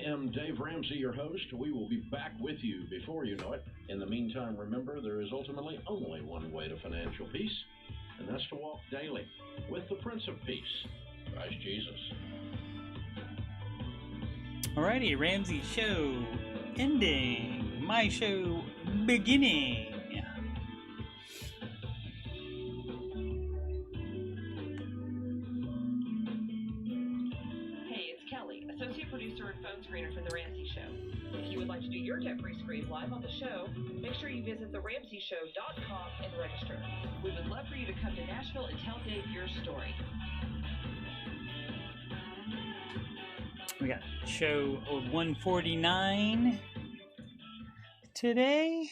am Dave Ramsey, your host. We will be back with you before you know it. In the meantime, remember, there is ultimately only one way to financial peace, and that's to walk daily with the Prince of Peace, Christ Jesus. Alrighty, Ramsey show ending. My show beginning. Associate producer and phone screener for The Ramsey Show. If you would like to do your debt-free screen live on the show, make sure you visit theramseyshow.com and register. We would love for you to come to Nashville and tell Dave your story. We got show 149 today.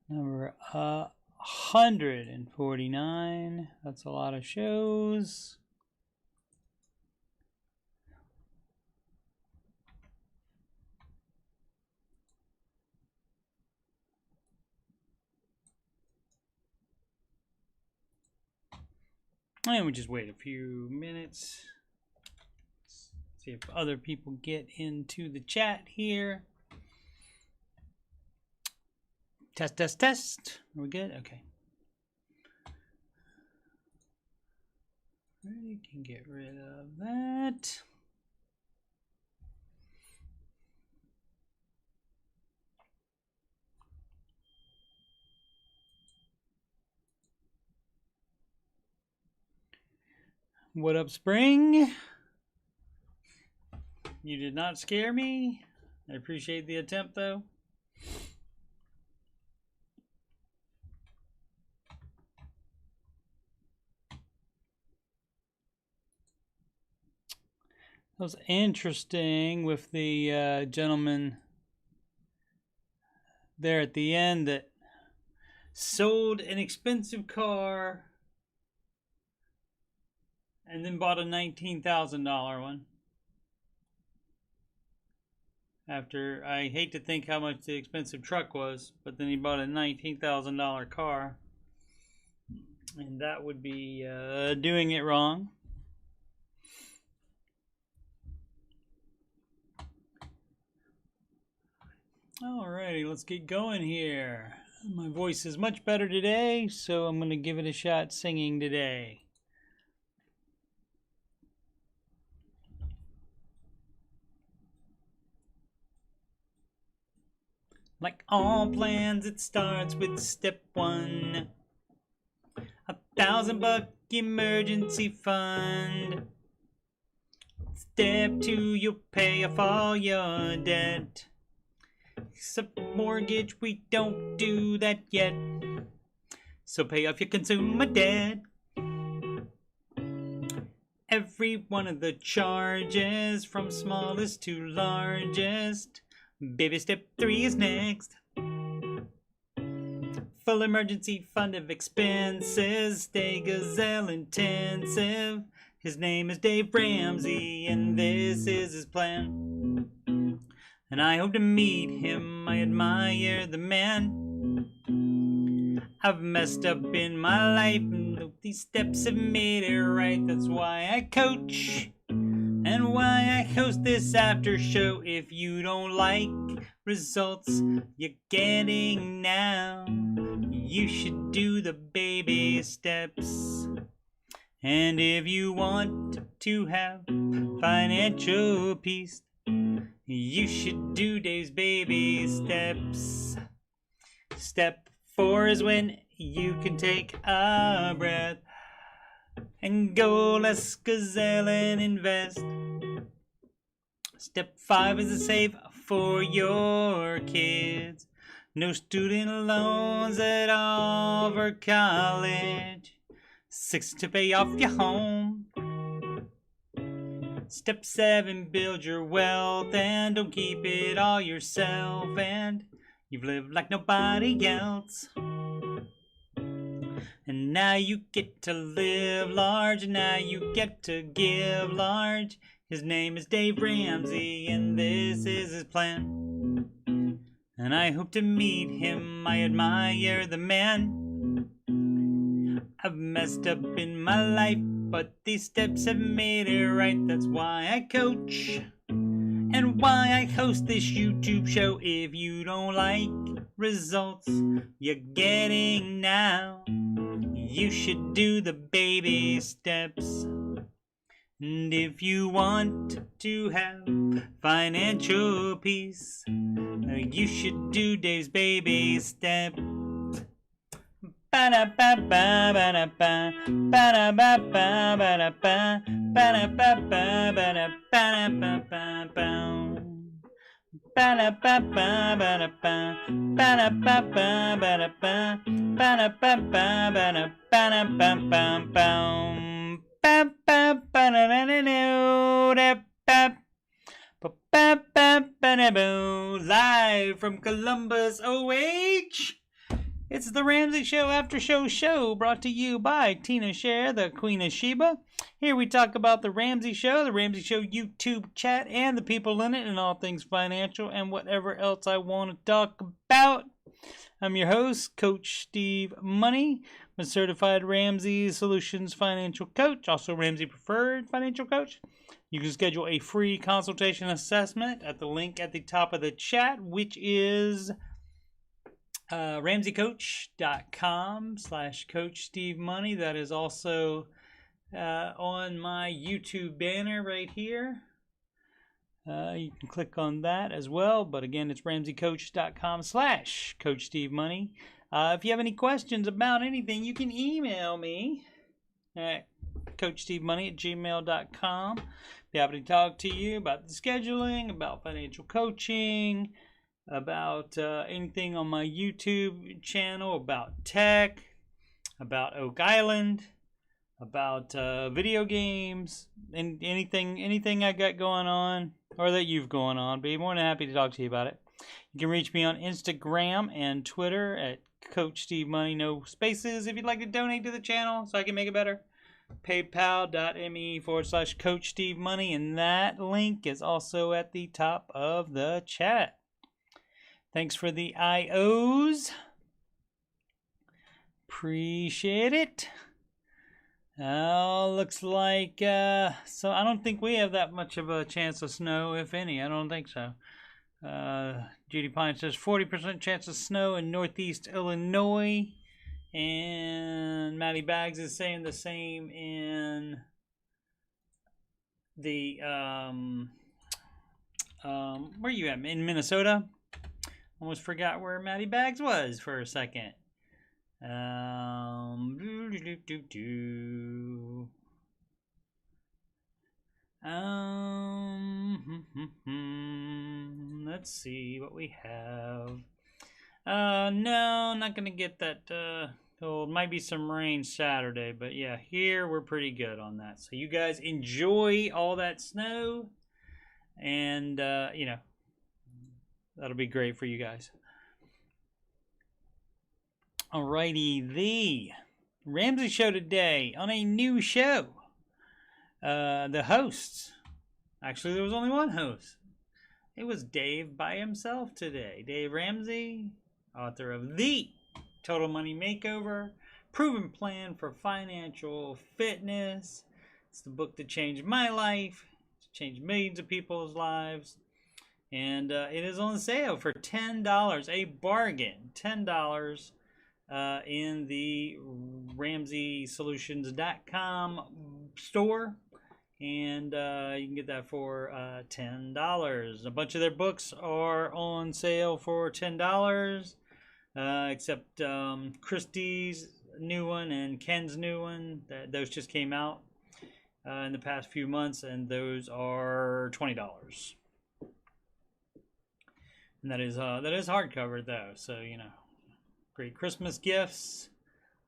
Number 149. That's a lot of shows. And we just wait a few minutes. See if other people get into the chat here. Test, test, test. Are we good? Okay. We can get rid of that. What up, Spring? You did not scare me. I appreciate the attempt, though. That was interesting with the gentleman there at the end that sold an expensive car and then bought a $19,000 one. After, I hate to think how much the expensive truck was, but then he bought a $19,000 car. And that would be doing it wrong. Alrighty, let's get going here. My voice is much better today, so I'm going to give it a shot singing today. Like all plans, it starts with step one. $1,000 emergency fund. Step two, you'll pay off all your debt. Except mortgage, we don't do that yet. So pay off your consumer debt. Every one of the charges, from smallest to largest. Baby step 3 is next. Full emergency fund of expenses. Stay gazelle intensive. His name is Dave Ramsey, and this is his plan. And I hope to meet him. I admire the man. I've messed up in my life, and these steps have made it right. That's why I coach. And why I host this after show. If you don't like results you're getting now, you should do the baby steps. And if you want to have financial peace, you should do Dave's baby steps. Step 4 is when you can take a breath and go less gazelle and invest. Step 5 is to save for your kids. No student loans at all for college. 6 to pay off your home. Step 7, build your wealth and don't keep it all yourself. And you've lived like nobody else. And now you get to live large, and now you get to give large. His name is Dave Ramsey, and this is his plan. And I hope to meet him. I admire the man. I've messed up in my life, but these steps have made it right. That's why I coach and why I host this YouTube show. If you don't like results you're getting now, you should do the baby steps. And if you want to have financial peace, you should do Dave's baby steps. Ba-da-ba-ba-ba-da-ba, ba-da-ba-ba-ba-da-ba, ba-da-ba-ba-ba-da-ba-da-ba-ba-ba, ba-da-ba-ba-ba-da-ba, ba-da-ba-ba-ba-da-ba, ba-da-ba-ba-ba-da-ba-da-ba-ba-ba, live from Columbus, OH. It's the Ramsey Show Aftershow show, brought to you by Tina Scher, the Queen of Sheba. Here we talk about the Ramsey Show YouTube chat, and the people in it, and all things financial, and whatever else I want to talk about. I'm your host, Coach Steve Money. I'm a certified Ramsey Solutions financial coach, also Ramsey Preferred financial coach. You can schedule a free consultation assessment at the link at the top of the chat, which is ramseycoach.com/Coach Steve Money. That is also on my YouTube banner right here. You can click on that as well, but again, it's ramseycoach.com/Coach Steve Money. If you have any questions about anything, you can email me at coachstevemoney@gmail.com. Be happy to talk to you about the scheduling, about financial coaching, about anything on my YouTube channel, about tech, about Oak Island, about video games, and anything I got going on or that you've going on. Be more than happy to talk to you about it. You can reach me on Instagram and Twitter at Coach Steve Money, no spaces. If you'd like to donate to the channel so I can make it better, paypal.me/Coach Steve Money, and that link is also at the top of the chat. Thanks for the IOs. Appreciate it. Looks like, so I don't think we have that much of a chance of snow, if any. I don't think so. Judy Pine says 40% chance of snow in Northeast Illinois. And Maddie Baggs is saying the same in the, where you at? In Minnesota? Almost forgot where Maddie Baggs was for a second. Let's see what we have. No, not gonna get that. It might be some rain Saturday, but yeah, here we're pretty good on that. So you guys enjoy all that snow, and you know, that'll be great for you guys. Alrighty, the Ramsey Show today on a new show. The hosts, actually there was only one host. It was Dave by himself today. Dave Ramsey, author of The Total Money Makeover, Proven Plan for Financial Fitness. It's the book that changed my life, it's changed millions of people's lives. And it is on sale for $10, a bargain, $10 in the RamseySolutions.com store. And you can get that for $10. A bunch of their books are on sale for $10, except Christie's new one and Ken's new one. Those just came out in the past few months, and those are $20. And that is hardcover though, so you know, great Christmas gifts.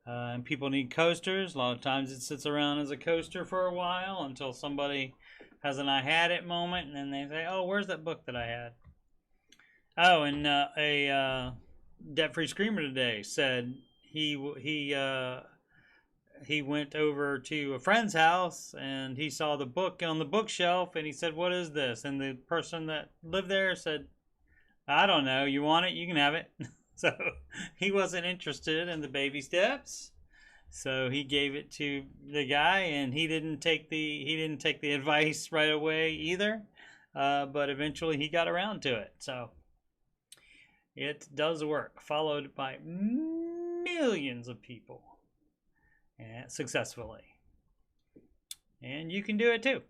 And people need coasters. A lot of times it sits around as a coaster for a while until somebody has an I had it moment, and then they say, oh, where's that book that I had? Oh, and a debt-free screamer today said he went over to a friend's house and he saw the book on the bookshelf, and he said, what is this? And the person that lived there said, I don't know, you want it? You can have it. So he wasn't interested in the baby steps. So he gave it to the guy, and he didn't take the advice right away either. But eventually he got around to it. So it does work, followed by millions of people successfully. And you can do it too.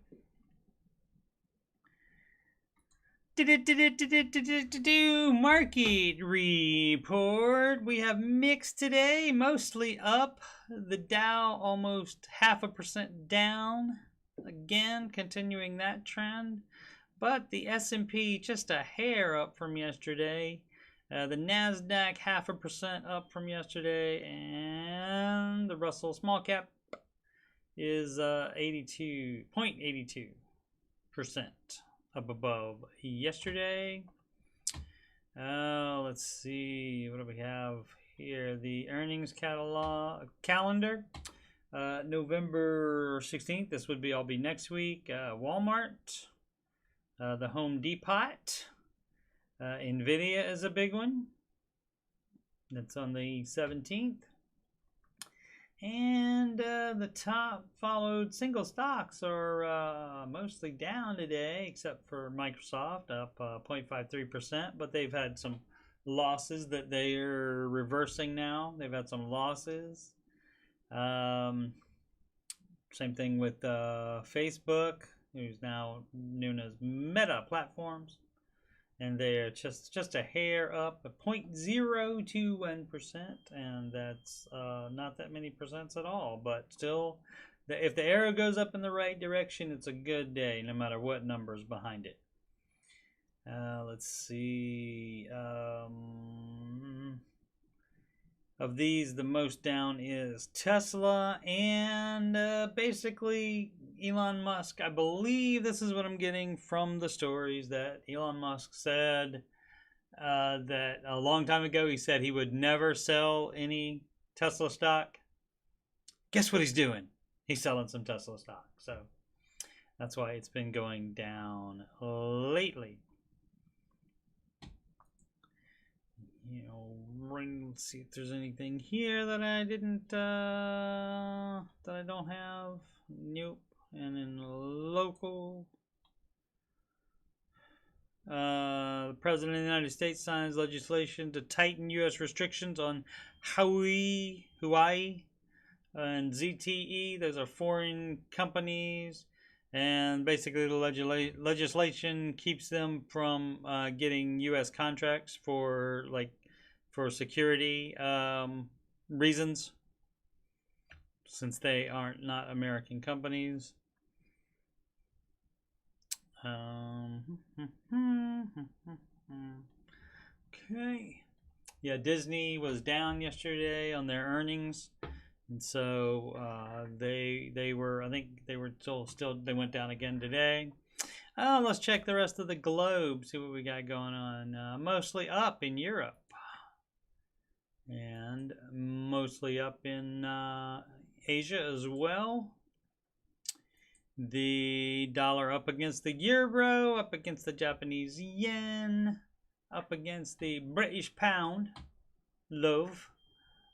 Market report. We have mixed today, mostly up. The Dow almost 0.5% down. Again, continuing that trend. But the S&P just a hair up from yesterday. The NASDAQ 0.5% up from yesterday. And the Russell small cap is 0.82% up above yesterday. Let's see, what do we have here? The earnings calendar. November 16th, this would be all be next week. Walmart, the Home Depot, Nvidia is a big one. That's on the 17th. And the top followed single stocks are mostly down today, except for Microsoft, up 0.53%. But they've had some losses that they are reversing now. They've had some losses. Same thing with Facebook, who's now known as Meta Platforms. And they're just a hair up, 0.021%, and that's not that many percents at all. But still, if the arrow goes up in the right direction, it's a good day, no matter what number's behind it. Let's see. Of these, the most down is Tesla, and basically Elon Musk. I believe this is what I'm getting from the stories, that Elon Musk said that a long time ago he said he would never sell any Tesla stock. Guess what he's doing? He's selling some Tesla stock. So that's why it's been going down lately. Let's see if there's anything here that I didn't, that I don't have. Nope. And in local, the President of the United States signs legislation to tighten U.S. restrictions on Hawaii, and ZTE. Those are foreign companies. And basically the legislation keeps them from getting U.S. contracts for security reasons, since they aren't not American companies. Okay. Yeah, Disney was down yesterday on their earnings. And so they were, I think they were still they went down again today. Let's check the rest of the globe, see what we got going on. Mostly up in Europe. And mostly up in Asia as well. The dollar up against the euro, up against the Japanese yen, up against the British pound, love,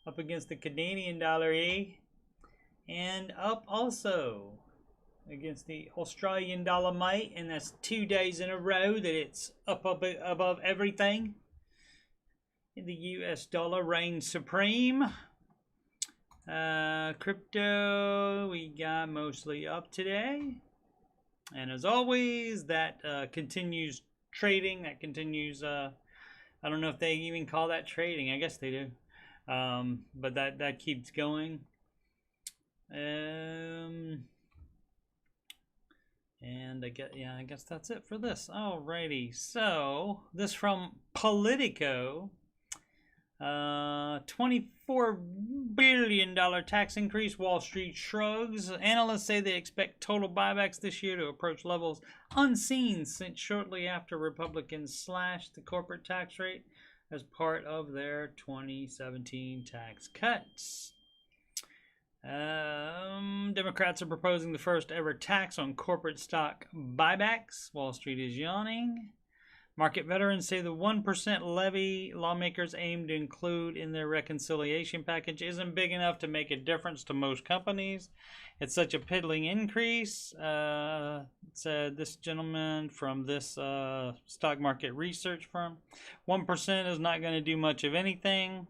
up against the Canadian dollar, and up also against the Australian dollar, mate. And that's 2 days in a row that it's up above everything. The US dollar reigns supreme. Crypto, we got mostly up today. And as always, that continues trading. That continues, I don't know if they even call that trading. I guess they do. But that keeps going. And I guess that's it for this. Alrighty. So this from Politico. $24 billion tax increase. Wall Street shrugs. Analysts say they expect total buybacks this year to approach levels unseen since shortly after Republicans slashed the corporate tax rate as part of their 2017 tax cuts. Democrats are proposing the first ever tax on corporate stock buybacks. Wall Street is yawning. Market veterans say the 1% levy lawmakers aim to include in their reconciliation package isn't big enough to make a difference to most companies. It's such a piddling increase, said this gentleman from this stock market research firm. 1% is not going to do much of anything.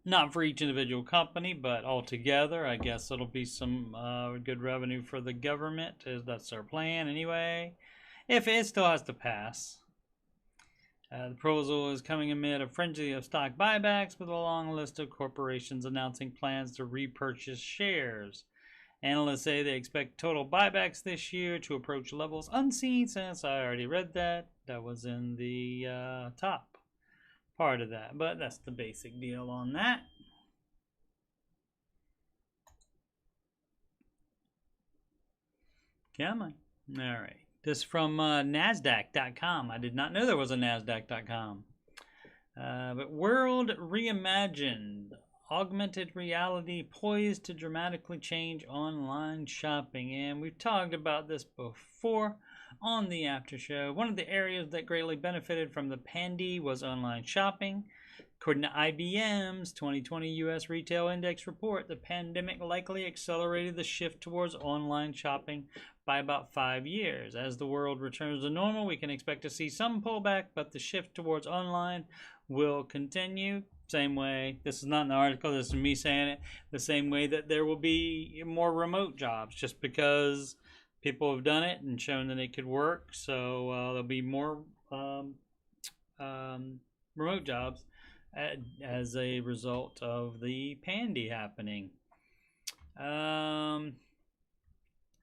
Not for each individual company, but altogether, I guess it'll be some good revenue for the government. That's their plan anyway. If it still has to pass. The proposal is coming amid a frenzy of stock buybacks with a long list of corporations announcing plans to repurchase shares. Analysts say they expect total buybacks this year to approach levels unseen since, I already read that. That was in the top part of that. But that's the basic deal on that. Come on. All right. This from NASDAQ.com. I did not know there was a NASDAQ.com. But World Reimagined. Augmented reality poised to dramatically change online shopping. And we've talked about this before on the Aftershow. One of the areas that greatly benefited from the pandy was online shopping. According to IBM's 2020 U.S. Retail Index report, the pandemic likely accelerated the shift towards online shopping by about 5 years. As the world returns to normal, we can expect to see some pullback, but the shift towards online will continue. Same way, this is not an article, this is me saying it, the same way that there will be more remote jobs just because people have done it and shown that it could work. So there'll be more remote jobs as a result of the pandy happening.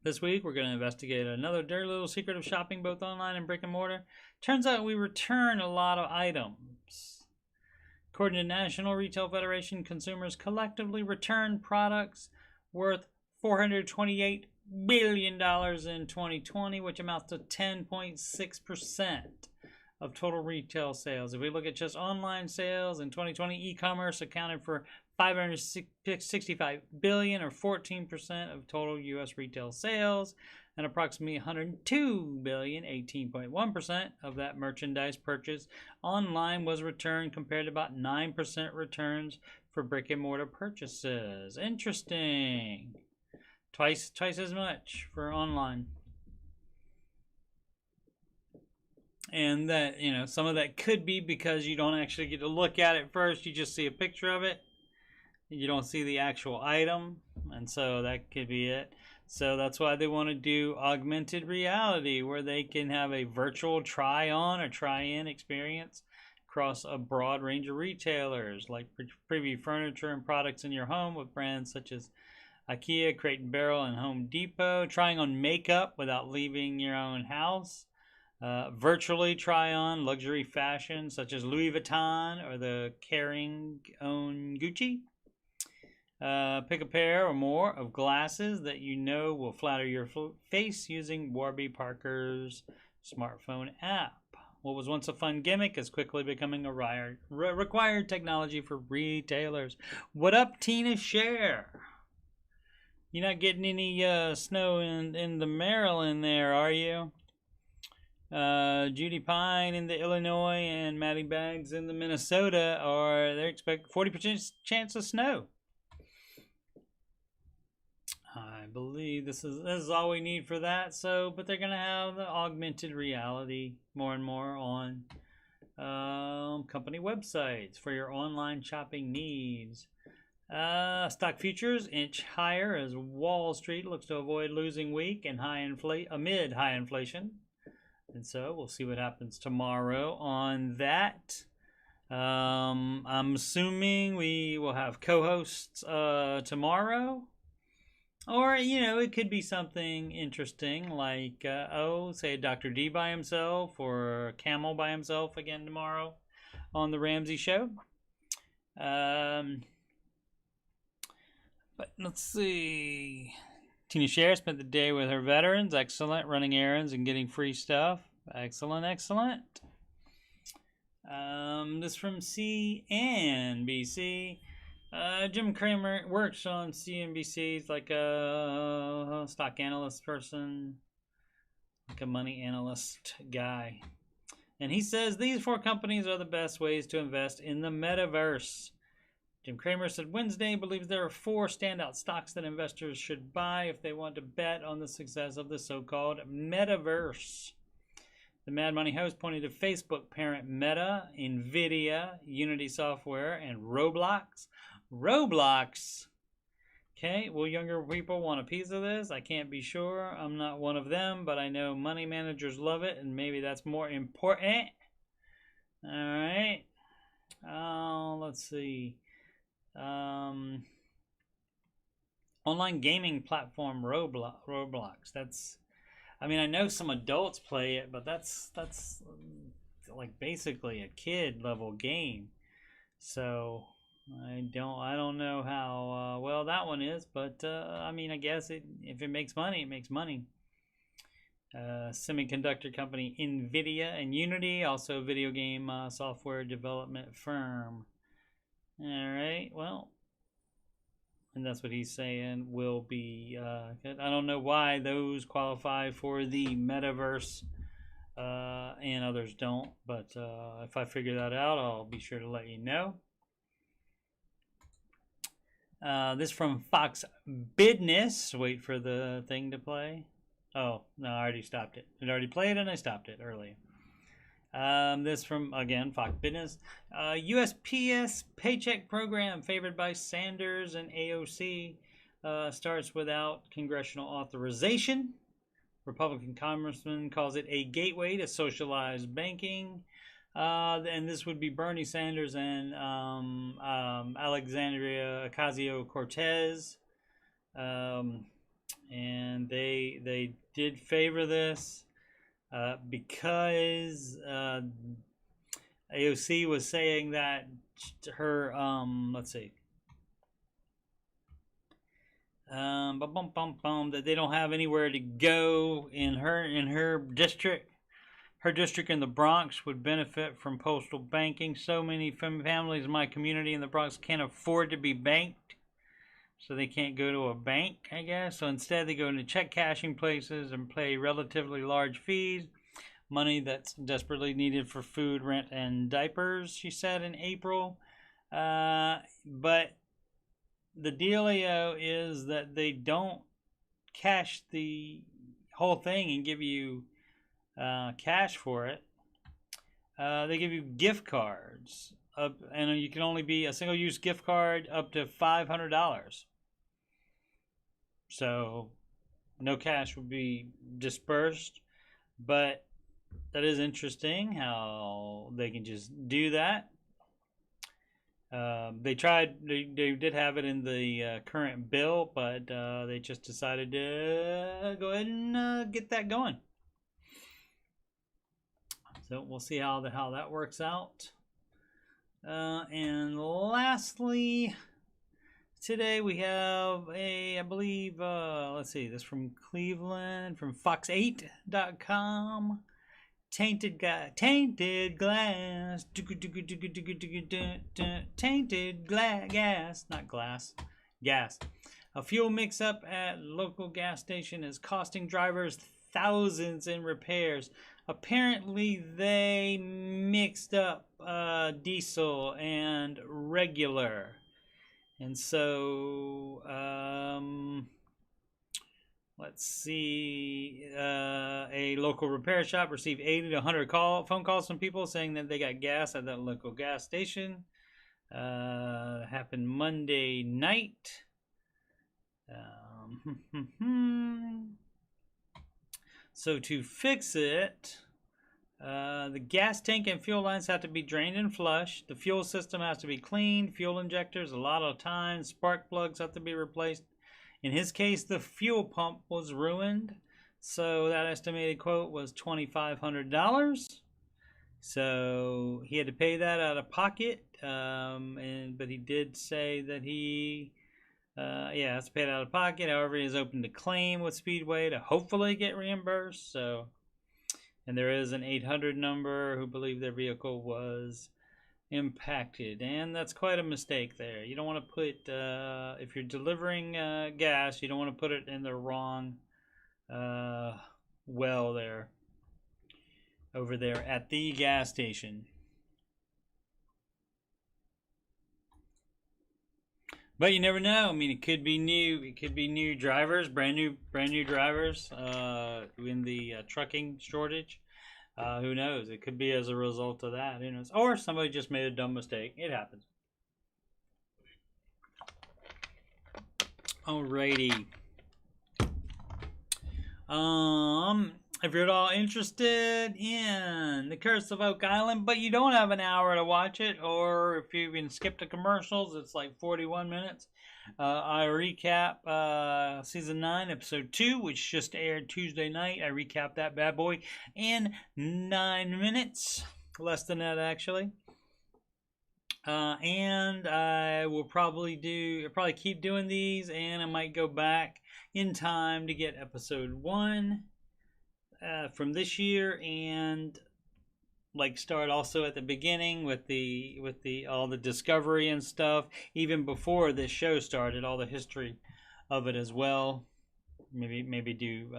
This week we're going to investigate another dirty little secret of shopping both online and brick and mortar. Turns out we return a lot of items. According to National Retail Federation, consumers collectively return products worth $428 billion in 2020, which amounts to 10.6% of total retail sales. If we look at just online sales in 2020, e-commerce accounted for $565 billion, or 14% of total U.S. retail sales, and approximately $102 billion, 18.1% of that merchandise purchase online was returned, compared to about 9% returns for brick and mortar purchases. Interesting. Twice as much for online. And that, you know, some of that could be because you don't actually get to look at it first. You just see a picture of it. You don't see the actual item. And so that could be it. So that's why they want to do augmented reality, where they can have a virtual try-on or try-in experience across a broad range of retailers, like preview furniture and products in your home with brands such as IKEA, Crate and Barrel, and Home Depot. Trying on makeup without leaving your own house. Virtually try on luxury fashion such as Louis Vuitton or the Kering own Gucci. Pick a pair or more of glasses that you know will flatter your face using Warby Parker's smartphone app. What was once a fun gimmick is quickly becoming a required technology for retailers. What up, Tina Share? You're not getting any snow in the Maryland there, are you? Judy Pine in the Illinois and Maddie Baggs in the Minnesota they expect 40% chance of snow. I believe this is all we need for that. So, but they're gonna have the augmented reality more and more on company websites for your online shopping needs. Stock futures inch higher as Wall Street looks to avoid losing week and amid high inflation. And so we'll see what happens tomorrow on that. I'm assuming we will have co-hosts tomorrow. Or, you know, it could be something interesting like, say Dr. D by himself or Camel by himself again tomorrow on the Ramsey Show. But let's see. Tina Share spent the day with her veterans. Excellent. Running errands and getting free stuff. Excellent, excellent. This from CNBC. Jim Cramer works on CNBC. He's like a stock analyst person. like a money analyst guy. And he says these 4 companies are the best ways to invest in the metaverse. Jim Cramer said Wednesday believes there are 4 standout stocks that investors should buy if they want to bet on the success of the so-called metaverse. The Mad Money host pointed to Facebook parent Meta, Nvidia, Unity Software, and Roblox. Roblox? Okay, will younger people want a piece of this? I can't be sure. I'm not one of them, but I know money managers love it, and maybe that's more important. All right. Let's see. Online gaming platform Roblox. That's, I mean, I know some adults play it, but that's like basically a kid level game. So I don't know how well that one is, but I mean, I guess if it makes money, it makes money. Semiconductor company Nvidia and Unity, also video game software development firm. All right, well, and that's what he's saying will be good. I don't know why those qualify for the metaverse and others don't, but if I figure that out, I'll be sure to let you know. This from Fox Business. Wait for the thing to play. Oh, no, I already stopped it. It already played and I stopped it earlier. This from, again, Fox Business. USPS paycheck program favored by Sanders and AOC starts without congressional authorization. Republican congressman calls it a gateway to socialized banking. And this would be Bernie Sanders and Alexandria Ocasio-Cortez. And they did favor this because AOC was saying that her let's see, that they don't have anywhere to go in her district. Her district in the Bronx would benefit from postal banking. So many families in my community in the Bronx can't afford to be banked, so they can't go to a bank, I guess. So instead they go into check cashing places and pay relatively large fees, money that's desperately needed for food, rent, and diapers, she said in April. But the dealio is that they don't cash the whole thing and give you cash for it. They give you gift cards, and you can only be a single-use gift card up to $500. So no cash would be dispersed, but that is interesting how they can just do that. They tried, they did have it in the current bill, but they just decided to go ahead and get that going. So we'll see how that works out. And lastly, today we have I believe, let's see, this from Cleveland, from Fox8.com. Tainted glass. Tainted gas. Not glass. Gas. A fuel mix-up at local gas station is costing drivers thousands in repairs. Apparently they mixed up diesel and regular. And so, let's see, a local repair shop received 80 to 100 phone calls from people saying that they got gas at that local gas station. Happened Monday night. So to fix it, the gas tank and fuel lines have to be drained and flushed. The fuel system has to be cleaned. Fuel injectors, a lot of times. Spark plugs have to be replaced. In his case, the fuel pump was ruined. So that estimated quote was $2,500. So he had to pay that out of pocket. But he did say that he has to pay it out of pocket. However, he is open to claim with Speedway to hopefully get reimbursed. So, and there is an 800 number who believe their vehicle was impacted, and that's quite a mistake there. You don't want to put if you're delivering gas, you don't want to put it in the wrong well there. Over there at the gas station. But you never know. I mean, it could be new. It could be new drivers, brand new drivers in the trucking shortage. Who knows? It could be as a result of that. Who knows? Or somebody just made a dumb mistake. It happens. Alrighty. If you're at all interested in The Curse of Oak Island, but you don't have an hour to watch it, or if you even skip the commercials, it's like 41 minutes. I recap Season 9, Episode 2, which just aired Tuesday night. I recap that bad boy in 9 minutes. Less than that, actually. And I will probably keep doing these, and I might go back in time to get Episode 1 from this year, and like start also at the beginning with the all the discovery and stuff, even before this show started, all the history of it as well. Maybe do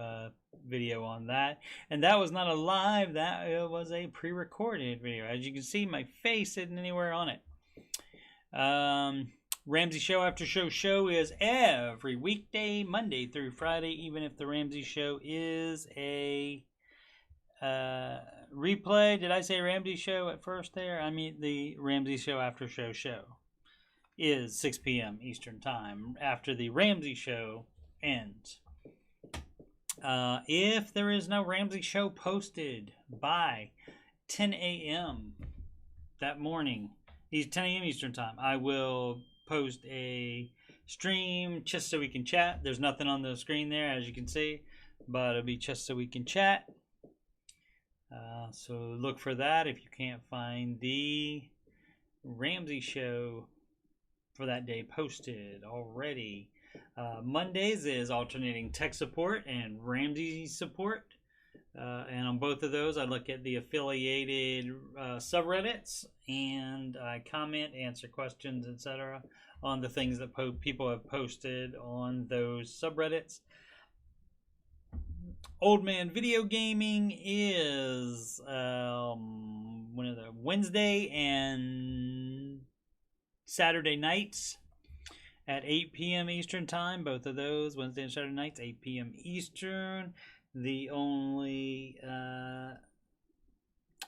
video on that. And that was not a live, that was a pre-recorded video. As you can see, my face isn't anywhere on it. Ramsey Show After Show is every weekday, Monday through Friday, even if the Ramsey Show is a replay. Did I say Ramsey Show at first there? I mean the Ramsey Show After Show is 6 p.m. Eastern Time after the Ramsey Show ends. If there is no Ramsey Show posted by 10 a.m. that morning, 10 a.m. Eastern Time, I will post a stream just so we can chat. There's nothing on the screen there, as you can see, but it'll be just so we can chat. So look for that if you can't find the Ramsey Show for that day posted already. Mondays is alternating tech support and Ramsey support. And on both of those, I look at the affiliated subreddits, and I comment, answer questions, etc. on the things that people have posted on those subreddits. Old Man Video Gaming is one of the Wednesday and Saturday nights at 8 p.m. Eastern Time. Both of those, Wednesday and Saturday nights, 8 p.m. Eastern. The only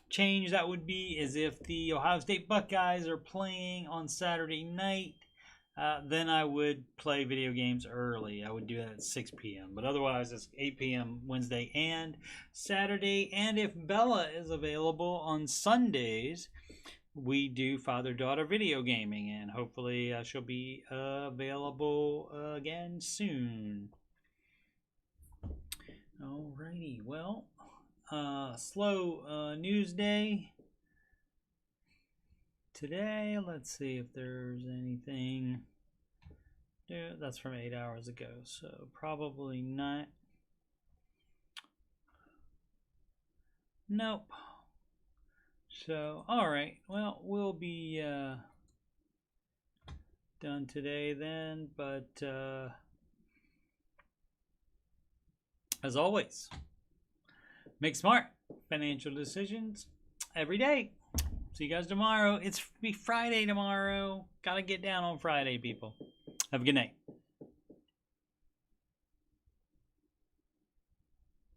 change that would be is if the Ohio State Buckeyes are playing on Saturday night, then I would play video games early. I would do that at 6 p.m. But otherwise, it's 8 p.m. Wednesday and Saturday. And if Bella is available on Sundays, we do father-daughter video gaming. And hopefully she'll be available again soon. Alrighty, well, slow news day today. Let's see if there's anything. Yeah, that's from 8 hours ago, so probably not. Nope. So, alright, well, we'll be done today then, but as always, make smart financial decisions every day. See you guys tomorrow. It's Friday tomorrow. Gotta get down on Friday, people. Have a good night.